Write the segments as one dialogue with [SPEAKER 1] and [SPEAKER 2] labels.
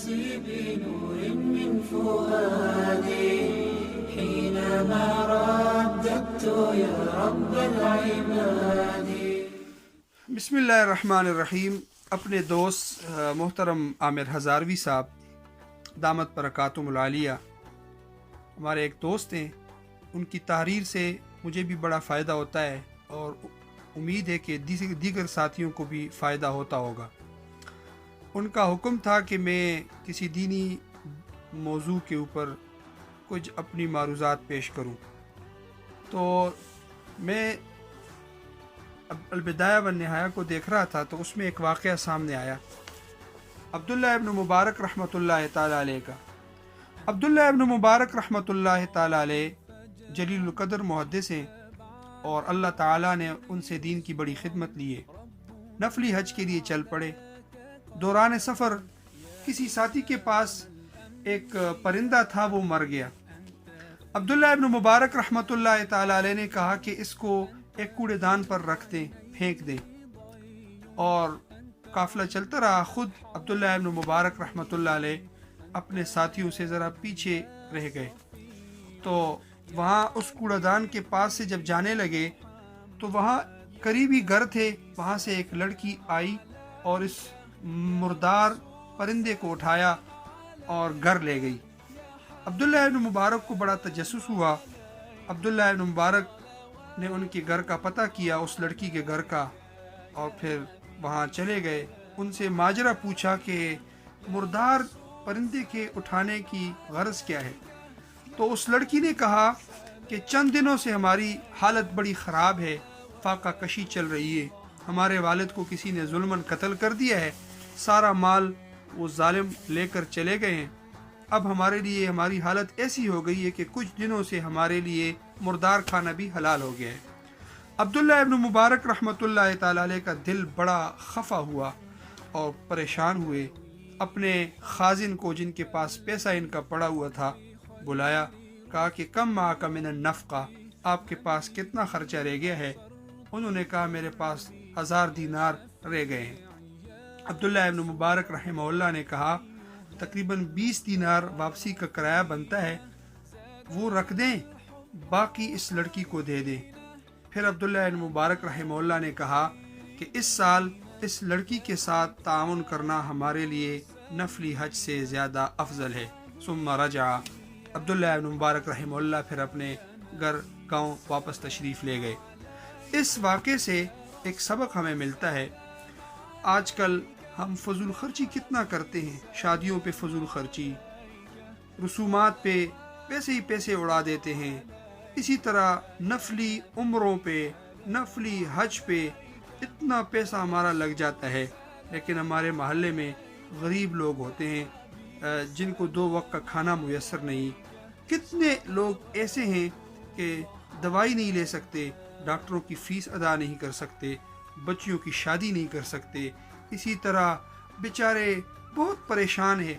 [SPEAKER 1] نفسي بنور من فؤادي حينما رددت يا رب العباد.
[SPEAKER 2] بسم اللہ الرحمن الرحیم. اپنے دوست محترم عامر ہزاروی صاحب دامت برکاتہم العالیہ ہمارے ایک دوست ہیں. ان کی تحریر سے مجھے بھی بڑا فائدہ ہوتا ہے اور امید ہے کہ دیگر ساتھیوں کو بھی فائدہ ہوتا ہوگا. ان کا حکم تھا کہ میں کسی دینی موضوع کے اوپر کچھ اپنی معروضات پیش کروں. تو میں البدایہ والنہایہ کو دیکھ رہا تھا تو اس میں ایک واقعہ سامنے آیا عبداللہ ابن مبارک رحمۃ اللہ تعالیٰ علیہ کا. عبداللہ ابن مبارک رحمۃ اللہ تعالیٰ علیہ جلیل القدر محدث ہیں اور اللہ تعالیٰ نے ان سے دین کی بڑی خدمت لی ہے. نفلی حج کے لیے چل پڑے. دوران سفر کسی ساتھی کے پاس ایک پرندہ تھا، وہ مر گیا. عبداللہ ابن مبارک رحمۃ اللہ تعالیٰ علیہ نے کہا کہ اس کو ایک کوڑے دان پر رکھ دیں، پھینک دیں. اور قافلہ چلتا رہا. خود عبداللہ ابن مبارک رحمۃ اللہ علیہ اپنے ساتھیوں سے ذرا پیچھے رہ گئے. تو وہاں اس کوڑا دان کے پاس سے جب جانے لگے تو وہاں قریبی گھر تھے. وہاں سے ایک لڑکی آئی اور اس مردار پرندے کو اٹھایا اور گھر لے گئی. عبداللہ ابن مبارک کو بڑا تجسس ہوا. عبداللہ ابن مبارک نے ان کے گھر کا پتہ کیا، اس لڑکی کے گھر کا، اور پھر وہاں چلے گئے. ان سے ماجرا پوچھا کہ مردار پرندے کے اٹھانے کی غرض کیا ہے. تو اس لڑکی نے کہا کہ چند دنوں سے ہماری حالت بڑی خراب ہے، فاقہ کشی چل رہی ہے. ہمارے والد کو کسی نے ظلماً قتل کر دیا ہے، سارا مال وہ ظالم لے کر چلے گئے ہیں. اب ہمارے لیے ہماری حالت ایسی ہو گئی ہے کہ کچھ دنوں سے ہمارے لیے مردار کھانا بھی حلال ہو گیا ہے. عبداللہ ابن مبارک رحمۃ اللہ تعالیٰ علیہ کا دل بڑا خفا ہوا اور پریشان ہوئے. اپنے خازن کو، جن کے پاس پیسہ ان کا پڑا ہوا تھا، بلایا. کہا کہ کم معاک من النفقہ، آپ کے پاس کتنا خرچہ رہ گیا ہے؟ انہوں نے کہا میرے پاس 1000 دینار رہ گئے ہیں. عبداللہ ابن مبارک رحمہ اللہ نے کہا تقریباً 20 دینار واپسی کا کرایہ بنتا ہے، وہ رکھ دیں، باقی اس لڑکی کو دے دیں. پھر عبداللہ ابن مبارک رحمہ اللہ نے کہا کہ اس سال اس لڑکی کے ساتھ تعاون کرنا ہمارے لیے نفلی حج سے زیادہ افضل ہے. ثم رجع. عبداللہ ابن مبارک رحمہ اللہ پھر اپنے گاؤں واپس تشریف لے گئے. اس واقعے سے ایک سبق ہمیں ملتا ہے. آج کل ہم فضول خرچی کتنا کرتے ہیں. شادیوں پہ فضول خرچی، رسومات پہ پیسے ہی پیسے اڑا دیتے ہیں. اسی طرح نفلی عمروں پہ، نفلی حج پہ اتنا پیسہ ہمارا لگ جاتا ہے. لیکن ہمارے محلے میں غریب لوگ ہوتے ہیں جن کو 2 وقت کا کھانا میسر نہیں. کتنے لوگ ایسے ہیں کہ دوائی نہیں لے سکتے، ڈاکٹروں کی فیس ادا نہیں کر سکتے، بچیوں کی شادی نہیں کر سکتے. اسی طرح بیچارے بہت پریشان ہیں.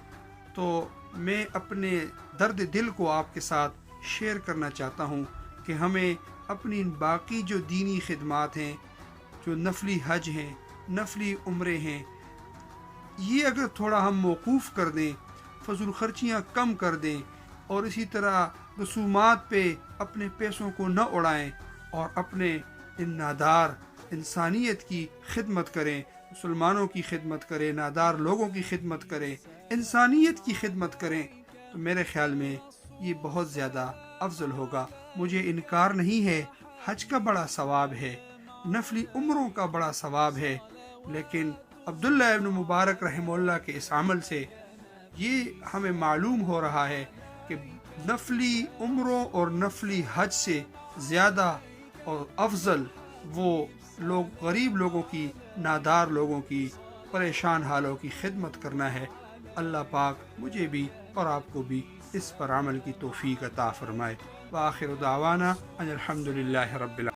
[SPEAKER 2] تو میں اپنے درد دل کو آپ کے ساتھ شیئر کرنا چاہتا ہوں کہ ہمیں اپنی باقی جو دینی خدمات ہیں، جو نفلی حج ہیں، نفلی عمرے ہیں، یہ اگر تھوڑا ہم موقوف کر دیں، فضول خرچیاں کم کر دیں، اور اسی طرح رسومات پہ اپنے پیسوں کو نہ اڑائیں اور اپنے ان نادار انسانیت کی خدمت کریں، مسلمانوں کی خدمت کریں، نادار لوگوں کی خدمت کریں، انسانیت کی خدمت کریں، تو میرے خیال میں یہ بہت زیادہ افضل ہوگا. مجھے انکار نہیں ہے، حج کا بڑا ثواب ہے، نفلی عمروں کا بڑا ثواب ہے. لیکن عبداللہ ابن مبارک رحمہ اللہ کے اس عمل سے یہ ہمیں معلوم ہو رہا ہے کہ نفلی عمروں اور نفلی حج سے زیادہ اور افضل وہ لوگ غریب لوگوں کی، نادار لوگوں کی، پریشان حالوں کی خدمت کرنا ہے. اللہ پاک مجھے بھی اور آپ کو بھی اس پر عمل کی توفیق عطا فرمائے. وآخر دعوانا ان الحمد للہ رب العالمین.